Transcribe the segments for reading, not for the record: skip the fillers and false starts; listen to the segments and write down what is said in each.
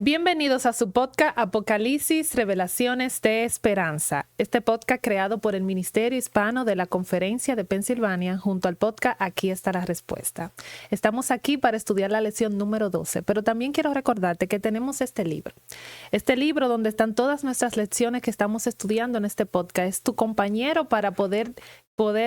Bienvenidos a su podcast Apocalipsis, Revelaciones de Esperanza. Este podcast creado por el Ministerio Hispano de la Conferencia de Pensilvania junto al podcast Aquí está la respuesta. Estamos aquí para estudiar la lección número 12, pero también quiero recordarte que tenemos este libro. Este libro donde están todas nuestras lecciones que estamos estudiando en este podcast es tu compañero para poder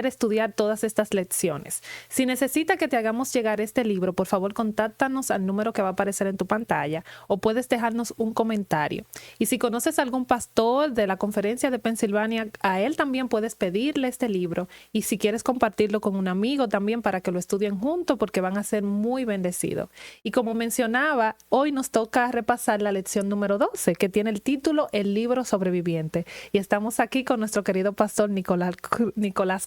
estudiar todas estas lecciones. Si necesita que te hagamos llegar este libro, por favor, contáctanos al número que va a aparecer en tu pantalla o puedes dejarnos un comentario. Y si conoces a algún pastor de la Conferencia de Pensilvania, a él también puedes pedirle este libro. Y si quieres compartirlo con un amigo también para que lo estudien juntos, porque van a ser muy bendecidos. Y como mencionaba, hoy nos toca repasar la lección número 12, que tiene el título El libro sobreviviente. Y estamos aquí con nuestro querido pastor Nicolás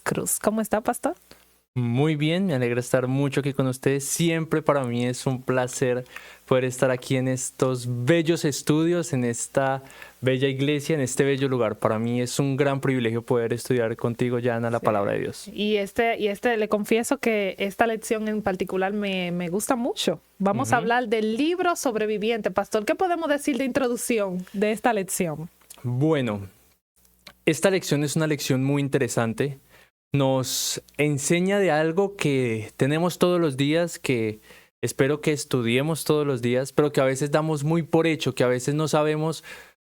Cruz. ¿Cómo está, pastor? Muy bien, me alegra estar mucho aquí con ustedes. Siempre para mí es un placer poder estar aquí en estos bellos estudios, en esta bella iglesia, en este bello lugar. Para mí es un gran privilegio poder estudiar contigo, Yana, la palabra de Dios. Y le confieso que esta lección en particular me gusta mucho. Vamos a hablar del libro sobreviviente. Pastor, ¿qué podemos decir de introducción de esta lección? Bueno, esta lección es una lección muy interesante. Nos enseña de algo que tenemos todos los días, que espero que estudiemos todos los días, pero que a veces damos muy por hecho, que a veces no sabemos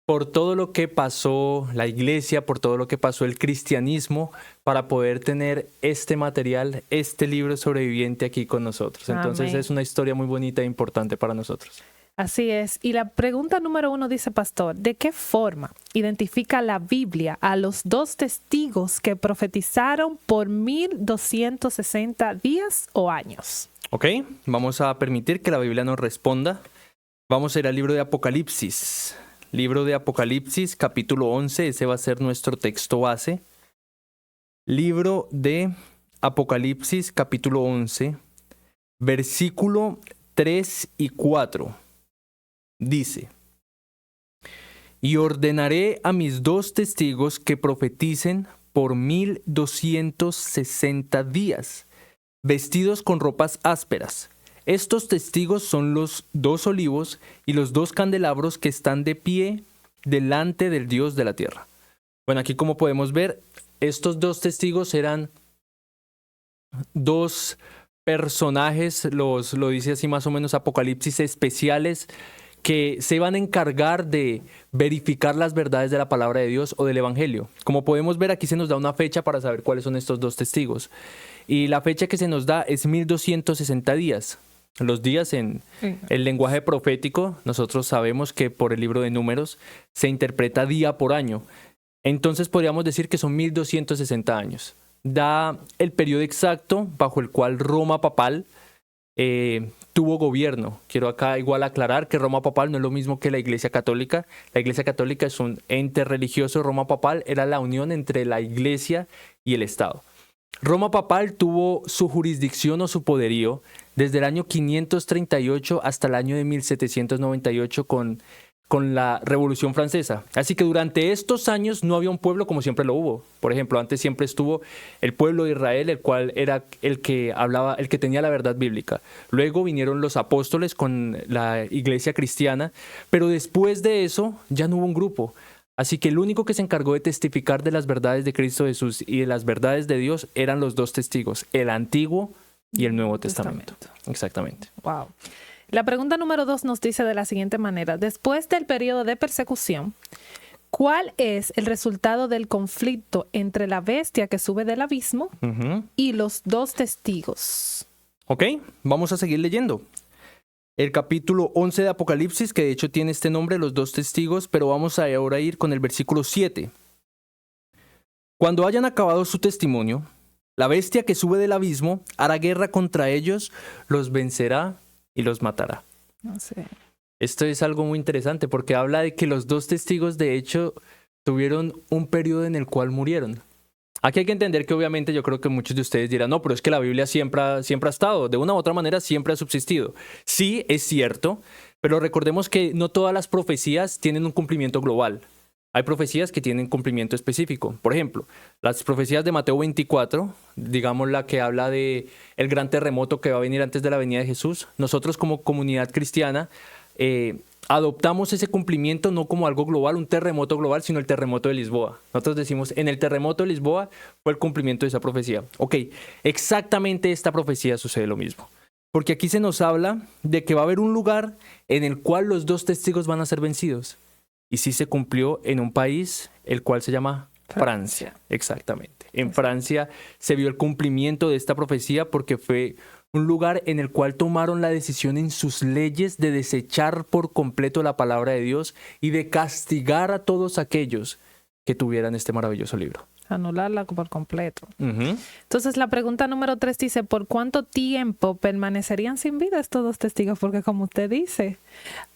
por todo lo que pasó la iglesia, por todo lo que pasó el cristianismo, para poder tener este material, este libro sobreviviente aquí con nosotros. Entonces es una historia muy bonita e importante para nosotros. Así es. Y la pregunta número 1 dice, pastor, ¿de qué forma identifica la Biblia a los dos testigos que profetizaron por 1260 días o años? Ok, vamos a permitir que la Biblia nos responda. Vamos a ir al libro de Apocalipsis. Libro de Apocalipsis, capítulo 11, ese va a ser nuestro texto base. Libro de Apocalipsis, capítulo 11, versículo 3 y 4. Dice: y ordenaré a mis dos testigos que profeticen por 1260 días, vestidos con ropas ásperas. Estos testigos son los dos olivos y los dos candelabros que están de pie delante del Dios de la tierra. Bueno, aquí como podemos ver, estos dos testigos eran dos personajes, lo dice así más o menos Apocalipsis, especiales, que se iban a encargar de verificar las verdades de la palabra de Dios o del Evangelio. Como podemos ver, aquí se nos da una fecha para saber cuáles son estos dos testigos. Y la fecha que se nos da es 1260 días. Los días en el lenguaje profético, nosotros sabemos que por el libro de Números se interpreta día por año. Entonces podríamos decir que son 1260 años. Da el periodo exacto bajo el cual Roma papal tuvo gobierno. Quiero acá igual aclarar que Roma papal no es lo mismo que la Iglesia Católica. La Iglesia Católica es un ente religioso. Roma papal era la unión entre la Iglesia y el Estado. Roma papal tuvo su jurisdicción o su poderío desde el año 538 hasta el año de 1798 con la Revolución Francesa. Así que durante estos años no había un pueblo como siempre lo hubo. Por ejemplo, antes siempre estuvo el pueblo de Israel, el cual era el que hablaba, el que tenía la verdad bíblica. Luego vinieron los apóstoles con la iglesia cristiana, pero después de eso ya no hubo un grupo. Así que el único que se encargó de testificar de las verdades de Cristo Jesús y de las verdades de Dios eran los dos testigos, el Antiguo y el Nuevo Testamento. Exactamente. Wow. La pregunta número 2 nos dice de la siguiente manera: después del periodo de persecución, ¿cuál es el resultado del conflicto entre la bestia que sube del abismo y los dos testigos? Ok, vamos a seguir leyendo. El capítulo 11 de Apocalipsis, que de hecho tiene este nombre, los dos testigos, pero vamos a ahora ir con el versículo 7. Cuando hayan acabado su testimonio, la bestia que sube del abismo hará guerra contra ellos, los vencerá y los matará. No sé. Esto es algo muy interesante porque habla de que los dos testigos de hecho tuvieron un periodo en el cual murieron. Aquí hay que entender que obviamente yo creo que muchos de ustedes dirán, no, pero es que la Biblia siempre ha estado, de una u otra manera siempre ha subsistido. Sí, es cierto, pero recordemos que no todas las profecías tienen un cumplimiento global. Hay profecías que tienen cumplimiento específico. Por ejemplo, las profecías de Mateo 24, digamos la que habla de el gran terremoto que va a venir antes de la venida de Jesús. Nosotros como comunidad cristiana adoptamos ese cumplimiento no como algo global, un terremoto global, sino el terremoto de Lisboa. Nosotros decimos, en el terremoto de Lisboa fue el cumplimiento de esa profecía. Ok, exactamente esta profecía sucede lo mismo. Porque aquí se nos habla de que va a haber un lugar en el cual los 2 testigos van a ser vencidos. Y sí se cumplió en un país, el cual se llama Francia. Exactamente. En Francia se vio el cumplimiento de esta profecía porque fue un lugar en el cual tomaron la decisión en sus leyes de desechar por completo la palabra de Dios y de castigar a todos aquellos que tuvieran este maravilloso libro. Anularla por completo. Uh-huh. Entonces la pregunta número 3 dice, ¿por cuánto tiempo permanecerían sin vida estos 2 testigos? Porque como usted dice,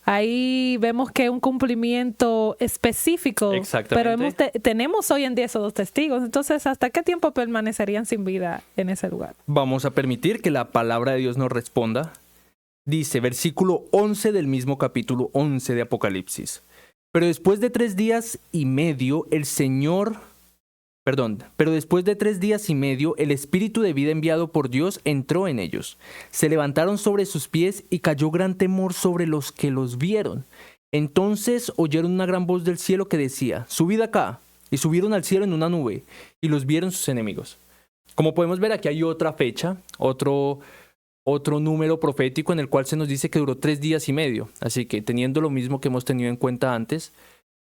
ahí vemos que es un cumplimiento específico, pero tenemos hoy en día esos 2 testigos. Entonces, ¿hasta qué tiempo permanecerían sin vida en ese lugar? Vamos a permitir que la palabra de Dios nos responda. Dice, versículo 11 del mismo capítulo 11 de Apocalipsis. Pero después de 3 días y medio, el espíritu de vida enviado por Dios entró en ellos. Se levantaron sobre sus pies y cayó gran temor sobre los que los vieron. Entonces oyeron una gran voz del cielo que decía, subid acá. Y subieron al cielo en una nube y los vieron sus enemigos. Como podemos ver, aquí hay otra fecha, otro número profético en el cual se nos dice que duró 3 días y medio. Así que teniendo lo mismo que hemos tenido en cuenta antes,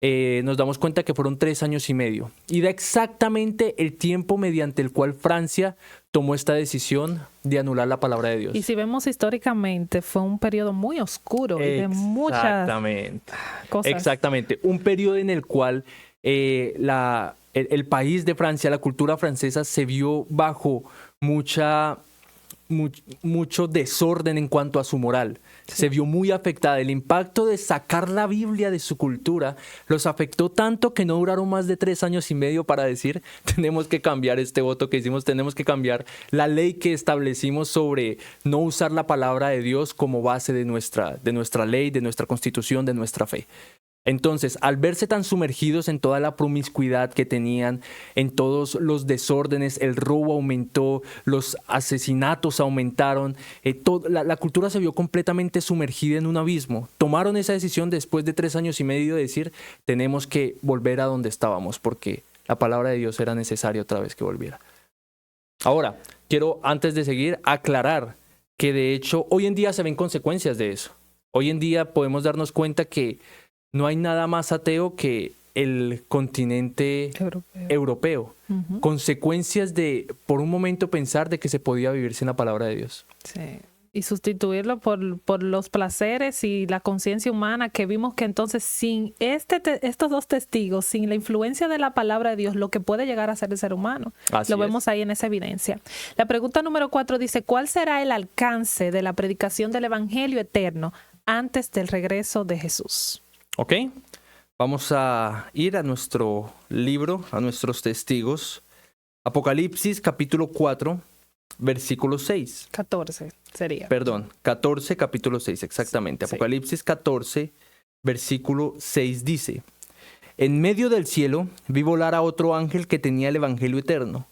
nos damos cuenta que fueron 3 años y medio. Y da exactamente el tiempo mediante el cual Francia tomó esta decisión de anular la palabra de Dios. Y si vemos históricamente, fue un periodo muy oscuro y de muchas cosas. Exactamente. Un periodo en el cual el país de Francia, la cultura francesa, se vio bajo mucho desorden en cuanto a su moral. Sí. Se vio muy afectada. El impacto de sacar la Biblia de su cultura los afectó tanto que no duraron más de 3 años y medio para decir, tenemos que cambiar este voto que hicimos, tenemos que cambiar la ley que establecimos sobre no usar la palabra de Dios como base de nuestra ley, de nuestra constitución, de nuestra fe. Entonces, al verse tan sumergidos en toda la promiscuidad que tenían, en todos los desórdenes, el robo aumentó, los asesinatos aumentaron, la cultura se vio completamente sumergida en un abismo. Tomaron esa decisión después de 3 años y medio de decir, tenemos que volver a donde estábamos, porque la palabra de Dios era necesaria otra vez que volviera. Ahora, quiero, antes de seguir, aclarar que de hecho hoy en día se ven consecuencias de eso. Hoy en día podemos darnos cuenta que no hay nada más ateo que el continente europeo. Uh-huh. Consecuencias de, por un momento, pensar de que se podía vivir sin la palabra de Dios. Sí. Y sustituirlo por los placeres y la conciencia humana, que vimos que entonces sin estos 2 testigos, sin la influencia de la palabra de Dios, lo que puede llegar a ser el ser humano. Lo vemos ahí en esa evidencia. La pregunta número 4 dice, ¿cuál será el alcance de la predicación del evangelio eterno antes del regreso de Jesús? Ok, vamos a ir a nuestro libro, a nuestros testigos. Apocalipsis capítulo 4, versículo 6. 14 sería. Perdón, 14, capítulo 6, exactamente. Sí. Apocalipsis 14, versículo 6 dice, en medio del cielo vi volar a otro ángel que tenía el evangelio eterno,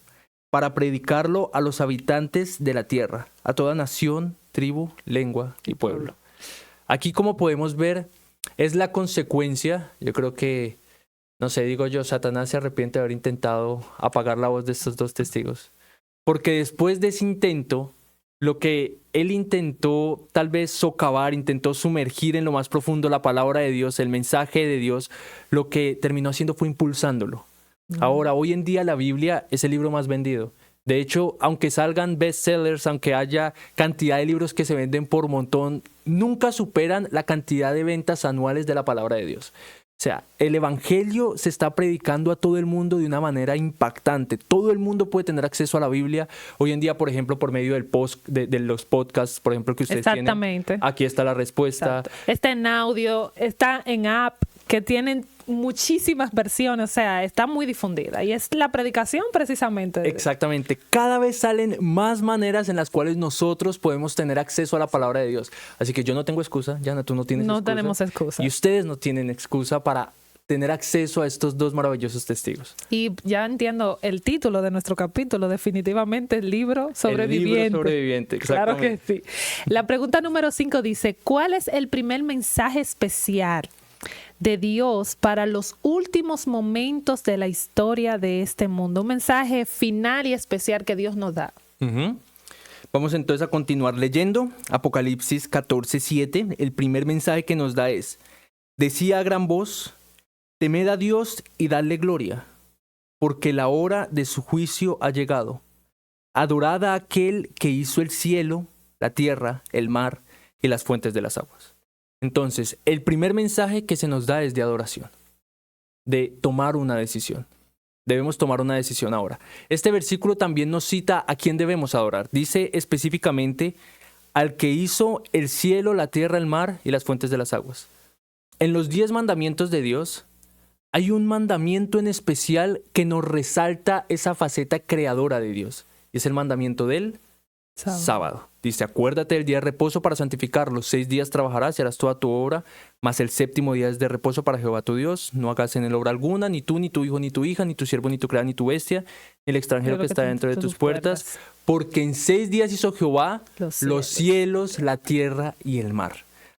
para predicarlo a los habitantes de la tierra, a toda nación, tribu, lengua y pueblo. Aquí, como podemos ver, es la consecuencia, yo creo que, no sé, digo yo, Satanás se arrepiente de haber intentado apagar la voz de estos 2 testigos. Porque después de ese intento, lo que él intentó tal vez socavar, intentó sumergir en lo más profundo la palabra de Dios, el mensaje de Dios, lo que terminó haciendo fue impulsándolo. Ahora, hoy en día la Biblia es el libro más vendido. De hecho, aunque salgan bestsellers, aunque haya cantidad de libros que se venden por montón, nunca superan la cantidad de ventas anuales de la palabra de Dios. O sea, el evangelio se está predicando a todo el mundo de una manera impactante. Todo el mundo puede tener acceso a la Biblia. Hoy en día, por ejemplo, por medio de los podcasts, por ejemplo, que ustedes tienen. Aquí está la respuesta. Exacto. Está en audio, está en app, que tienen muchísimas versiones, o sea, está muy difundida y es la predicación precisamente. Exactamente, cada vez salen más maneras en las cuales nosotros podemos tener acceso a la palabra de Dios. Así que yo no tengo excusa, Yana, tú no tienes excusa. No tenemos excusa. Y ustedes no tienen excusa para tener acceso a estos dos maravillosos testigos. Y ya entiendo el título de nuestro capítulo, definitivamente el libro sobreviviente. El libro sobreviviente, Claro exactamente. que sí. La pregunta número 5 dice, ¿cuál es el primer mensaje especial de Dios para los últimos momentos de la historia de este mundo? Un mensaje final y especial que Dios nos da. Ujú. Vamos entonces a continuar leyendo Apocalipsis 14:7. El primer mensaje que nos da es: decía a gran voz, temed a Dios y dadle gloria, porque la hora de su juicio ha llegado. Adorad a aquel que hizo el cielo, la tierra, el mar y las fuentes de las aguas. Entonces, el primer mensaje que se nos da es de adoración, de tomar una decisión. Debemos tomar una decisión ahora. Este versículo también nos cita a quién debemos adorar. Dice específicamente al que hizo el cielo, la tierra, el mar y las fuentes de las aguas. En los 10 mandamientos de Dios hay un mandamiento en especial que nos resalta esa faceta creadora de Dios. Y es el mandamiento del sábado. Dice, acuérdate del día de reposo para santificarlo. 6 días trabajarás y harás toda tu obra, mas el séptimo día es de reposo para Jehová tu Dios. No hagas en él obra alguna, ni tú, ni tu hijo, ni tu hija, ni tu siervo, ni tu criada, ni tu bestia, ni el extranjero que está dentro de tus puertas. Porque en 6 días hizo Jehová los cielos, la tierra y el mar.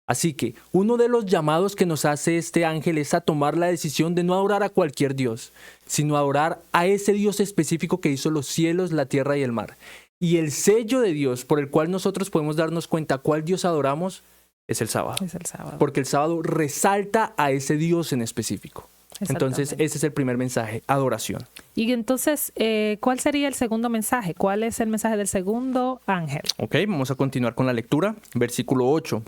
Así que uno de los llamados que nos hace este ángel es a tomar la decisión de no adorar a cualquier Dios, sino adorar a ese Dios específico que hizo los cielos, la tierra y el mar. Y el sello de Dios por el cual nosotros podemos darnos cuenta cuál Dios adoramos es el sábado. Es el sábado. Porque el sábado resalta a ese Dios en específico. Entonces, ese es el primer mensaje, adoración. Y entonces, ¿cuál sería el segundo mensaje? ¿Cuál es el mensaje del segundo ángel? Ok, vamos a continuar con la lectura. Versículo 8.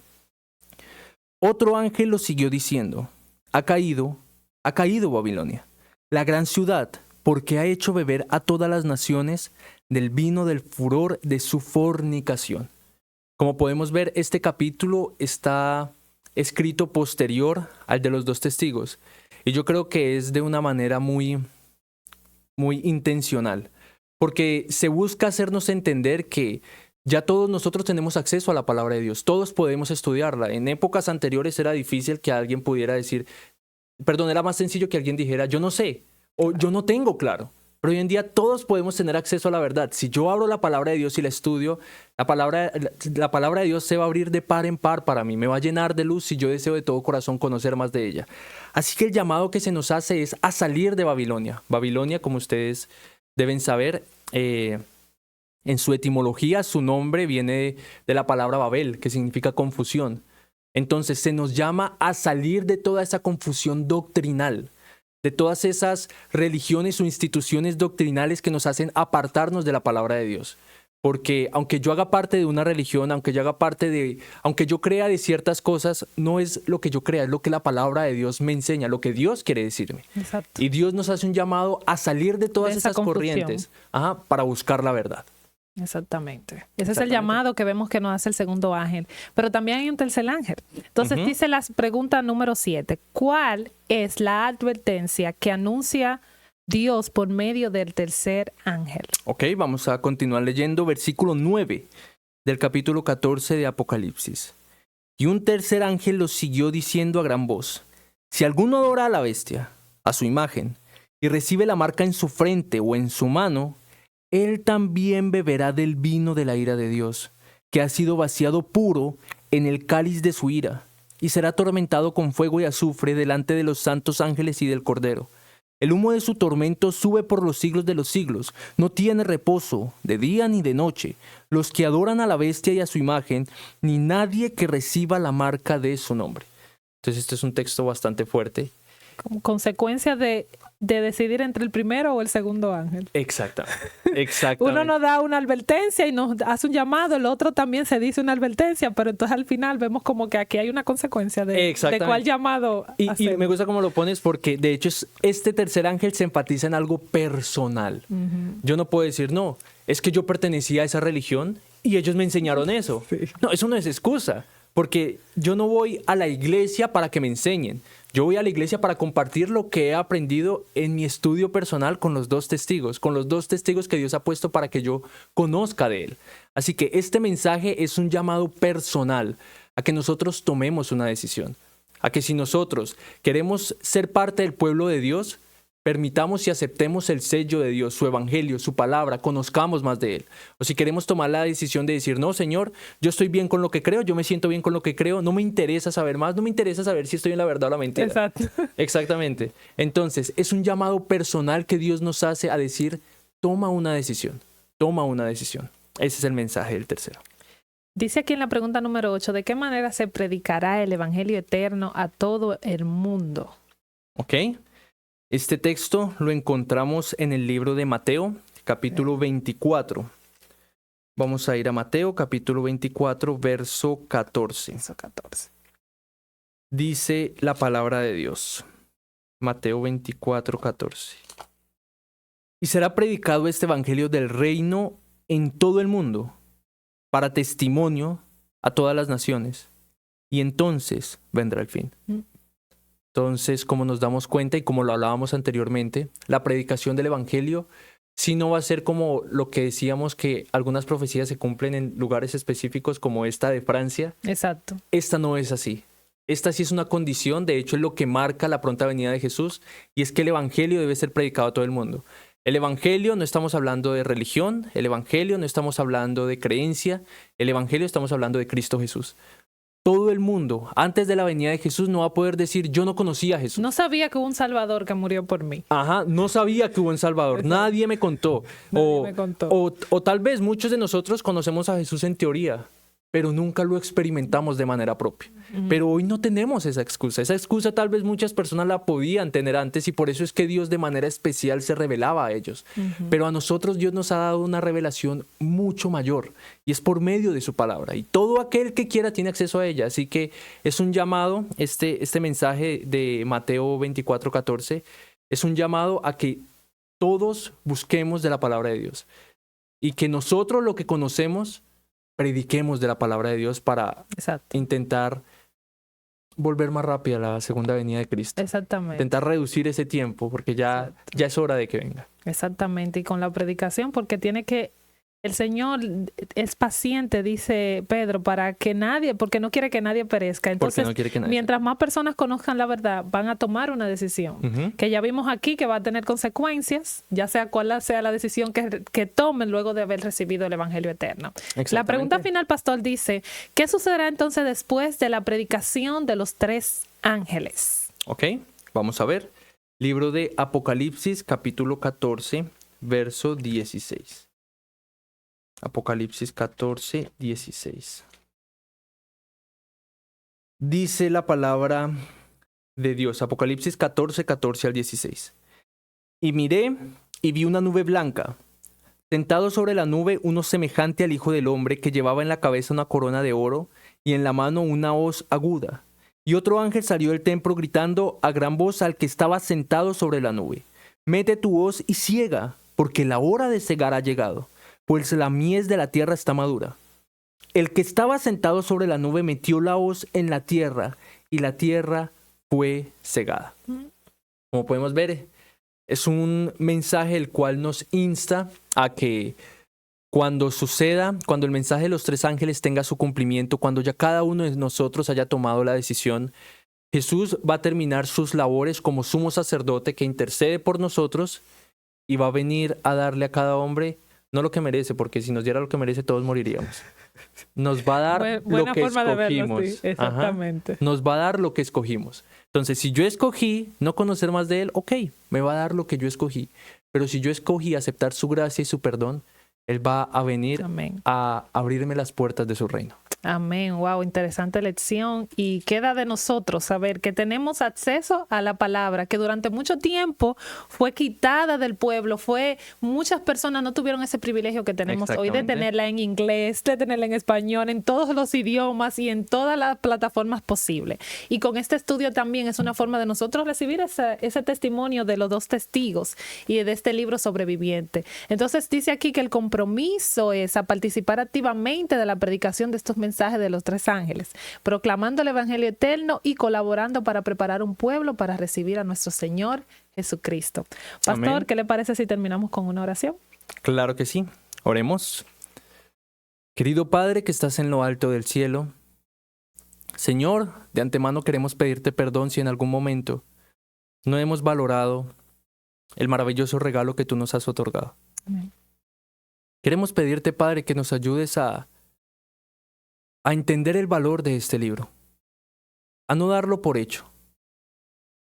Otro ángel lo siguió diciendo, ha caído Babilonia, la gran ciudad, porque ha hecho beber a todas las naciones del vino del furor de su fornicación. Como podemos ver, este capítulo está escrito posterior al de los 2 testigos. Y yo creo que es de una manera muy intencional. Porque se busca hacernos entender que ya todos nosotros tenemos acceso a la palabra de Dios. Todos podemos estudiarla. En épocas anteriores era difícil que alguien pudiera decir, era más sencillo que alguien dijera, yo no sé, o yo no tengo claro. Pero hoy en día todos podemos tener acceso a la verdad. Si yo abro la palabra de Dios y la estudio, la palabra de Dios se va a abrir de par en par para mí. Me va a llenar de luz si yo deseo de todo corazón conocer más de ella. Así que el llamado que se nos hace es a salir de Babilonia. Babilonia, como ustedes deben saber, en su etimología, su nombre viene de la palabra Babel, que significa confusión. Entonces se nos llama a salir de toda esa confusión doctrinal, de todas esas religiones o instituciones doctrinales que nos hacen apartarnos de la palabra de Dios. Porque aunque yo haga parte de una religión, aunque yo crea de ciertas cosas, no es lo que yo crea, es lo que la palabra de Dios me enseña, lo que Dios quiere decirme. Exacto. Y Dios nos hace un llamado a salir de todas esas corrientes para buscar la verdad. Exactamente. Ese es el llamado que vemos que nos hace el segundo ángel. Pero también hay un tercer ángel. Entonces dice la pregunta número 7. ¿Cuál es la advertencia que anuncia Dios por medio del tercer ángel? Ok, vamos a continuar leyendo versículo 9 del capítulo 14 de Apocalipsis. Y un tercer ángel los siguió diciendo a gran voz, si alguno adora a la bestia, a su imagen, y recibe la marca en su frente o en su mano, él también beberá del vino de la ira de Dios, que ha sido vaciado puro en el cáliz de su ira, y será atormentado con fuego y azufre delante de los santos ángeles y del Cordero. El humo de su tormento sube por los siglos de los siglos, no tiene reposo, de día ni de noche, los que adoran a la bestia y a su imagen, ni nadie que reciba la marca de su nombre. Entonces este es un texto bastante fuerte. Como consecuencia de decidir entre el primero o el segundo ángel. Exactamente. Uno nos da una advertencia y nos hace un llamado, el otro también se dice una advertencia, pero entonces al final vemos como que aquí hay una consecuencia de cuál llamado y me gusta cómo lo pones porque de hecho este tercer ángel se enfatiza en algo personal. Yo no puedo decir, no, es que yo pertenecía a esa religión y ellos me enseñaron eso. Sí. No, eso no es excusa. Porque yo no voy a la iglesia para que me enseñen. Yo voy a la iglesia para compartir lo que he aprendido en mi estudio personal con los 2 testigos, que Dios ha puesto para que yo conozca de Él. Así que este mensaje es un llamado personal a que nosotros tomemos una decisión, a que si nosotros queremos ser parte del pueblo de Dios, permitamos y aceptemos el sello de Dios, su evangelio, su palabra, conozcamos más de Él. O si queremos tomar la decisión de decir, no, Señor, yo estoy bien con lo que creo, yo me siento bien con lo que creo, no me interesa saber más, no me interesa saber si estoy en la verdad o la mentira. Exacto. Exactamente. Entonces, es un llamado personal que Dios nos hace a decir, toma una decisión, toma una decisión. Ese es el mensaje del tercero. Dice aquí en la pregunta número 8, ¿de qué manera se predicará el evangelio eterno a todo el mundo? ¿Ok? Este texto lo encontramos en el libro de Mateo, capítulo 24. Vamos a ir a Mateo, capítulo 24, verso 14. Verso 14. Dice la palabra de Dios. Mateo 24, 14. Y será predicado este evangelio del reino en todo el mundo, para testimonio a todas las naciones. Y entonces vendrá el fin. Entonces, como nos damos cuenta y como lo hablábamos anteriormente, la predicación del evangelio sí no va a ser como lo que decíamos, que algunas profecías se cumplen en lugares específicos como esta de Francia. Exacto. Esta no es así. Esta sí es una condición, de hecho es lo que marca la pronta venida de Jesús, y es que el evangelio debe ser predicado a todo el mundo. El evangelio no estamos hablando de religión, el evangelio no estamos hablando de creencia, el evangelio estamos hablando de Cristo Jesús. Todo el mundo, antes de la venida de Jesús, no va a poder decir, yo no conocía a Jesús. No sabía que hubo un Salvador que murió por mí. Ajá, no sabía que hubo un Salvador. Exacto. Nadie me contó. Nadie me contó. O tal vez muchos de nosotros conocemos a Jesús en teoría, pero nunca lo experimentamos de manera propia. Pero hoy no tenemos esa excusa. Esa excusa tal vez muchas personas la podían tener antes, y por eso es que Dios de manera especial se revelaba a ellos. Pero a nosotros Dios nos ha dado una revelación mucho mayor, y es por medio de su palabra. Y todo aquel que quiera tiene acceso a ella. Así que es un llamado, este mensaje de Mateo 24, 14, es un llamado a que todos busquemos de la palabra de Dios. Y que nosotros lo que conocemos, prediquemos de la palabra de Dios para Exacto. intentar volver más rápida la segunda venida de Cristo. Exactamente. Intentar reducir ese tiempo, porque ya es hora de que venga. Exactamente. Y con la predicación, porque el Señor es paciente, dice Pedro, para que nadie, porque no quiere que nadie perezca. Entonces, no quiere que nadie mientras más personas conozcan la verdad, van a tomar una decisión. Que ya vimos aquí que va a tener consecuencias, ya sea cuál sea la decisión que tomen luego de haber recibido el Evangelio eterno. La pregunta final, pastor, dice, ¿qué sucederá entonces después de la predicación de los 3 ángeles? Ok, vamos a ver. Libro de Apocalipsis, capítulo 14, verso 16. Apocalipsis 14, 16. Dice la palabra de Dios, Apocalipsis 14, 14 al 16. Y miré y vi una nube blanca. Sentado sobre la nube, uno semejante al Hijo del Hombre, que llevaba en la cabeza una corona de oro y en la mano una hoz aguda. Y otro ángel salió del templo gritando a gran voz al que estaba sentado sobre la nube: mete tu hoz y ciega, porque la hora de cegar ha llegado, pues la mies de la tierra está madura. El que estaba sentado sobre la nube metió la hoz en la tierra, y la tierra fue cegada. Como podemos ver, es un mensaje el cual nos insta a que cuando suceda, cuando el mensaje de los 3 ángeles tenga su cumplimiento, cuando ya cada uno de nosotros haya tomado la decisión, Jesús va a terminar sus labores como sumo sacerdote que intercede por nosotros, y va a venir a darle a cada hombre no lo que merece, porque si nos diera lo que merece todos moriríamos. Nos va a dar lo que escogimos. Sí, exactamente. Nos va a dar lo que escogimos. Entonces, si yo escogí no conocer más de Él, ok, me va a dar lo que yo escogí. Pero si yo escogí aceptar su gracia y su perdón, Él va a venir a abrirme las puertas de su reino. Amén. Wow, interesante lección. Y queda de nosotros saber que tenemos acceso a la palabra, que durante mucho tiempo fue quitada del pueblo. Muchas personas no tuvieron ese privilegio que tenemos hoy de tenerla en inglés, de tenerla en español, en todos los idiomas y en todas las plataformas posibles. Y con este estudio también es una forma de nosotros recibir ese testimonio de los 2 testigos y de este libro sobreviviente. Entonces dice aquí que el compromiso es a participar activamente de la predicación de estos mensajes de los 3 ángeles, proclamando el evangelio eterno y colaborando para preparar un pueblo para recibir a nuestro Señor Jesucristo. Pastor, amén. ¿Qué le parece si terminamos con una oración? Claro que sí. Oremos. Querido Padre que estás en lo alto del cielo, Señor, de antemano queremos pedirte perdón si en algún momento no hemos valorado el maravilloso regalo que tú nos has otorgado. Amén. Queremos pedirte, Padre, que nos ayudes a entender el valor de este libro, a no darlo por hecho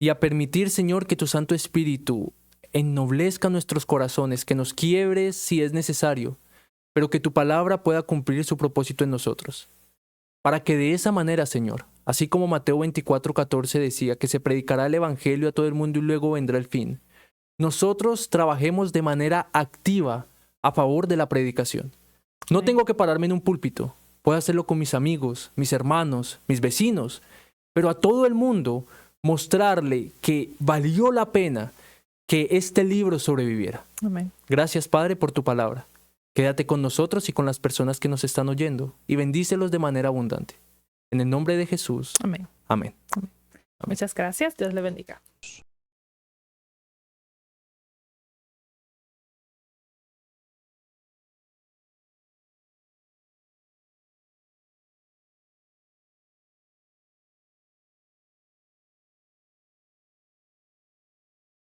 y a permitir, Señor, que tu Santo Espíritu ennoblezca nuestros corazones, que nos quiebres si es necesario, pero que tu palabra pueda cumplir su propósito en nosotros. Para que de esa manera, Señor, así como Mateo 24:14 decía que se predicará el Evangelio a todo el mundo y luego vendrá el fin, nosotros trabajemos de manera activa a favor de la predicación. No Amén. tengo que pararme en un púlpito, puedo hacerlo con mis amigos, mis hermanos, mis vecinos, pero a todo el mundo mostrarle que valió la pena que este libro sobreviviera. Amén. Gracias, Padre, por tu palabra. Quédate con nosotros y con las personas que nos están oyendo y bendícelos de manera abundante. En el nombre de Jesús. Amén. Amén. Muchas gracias. Dios le bendiga.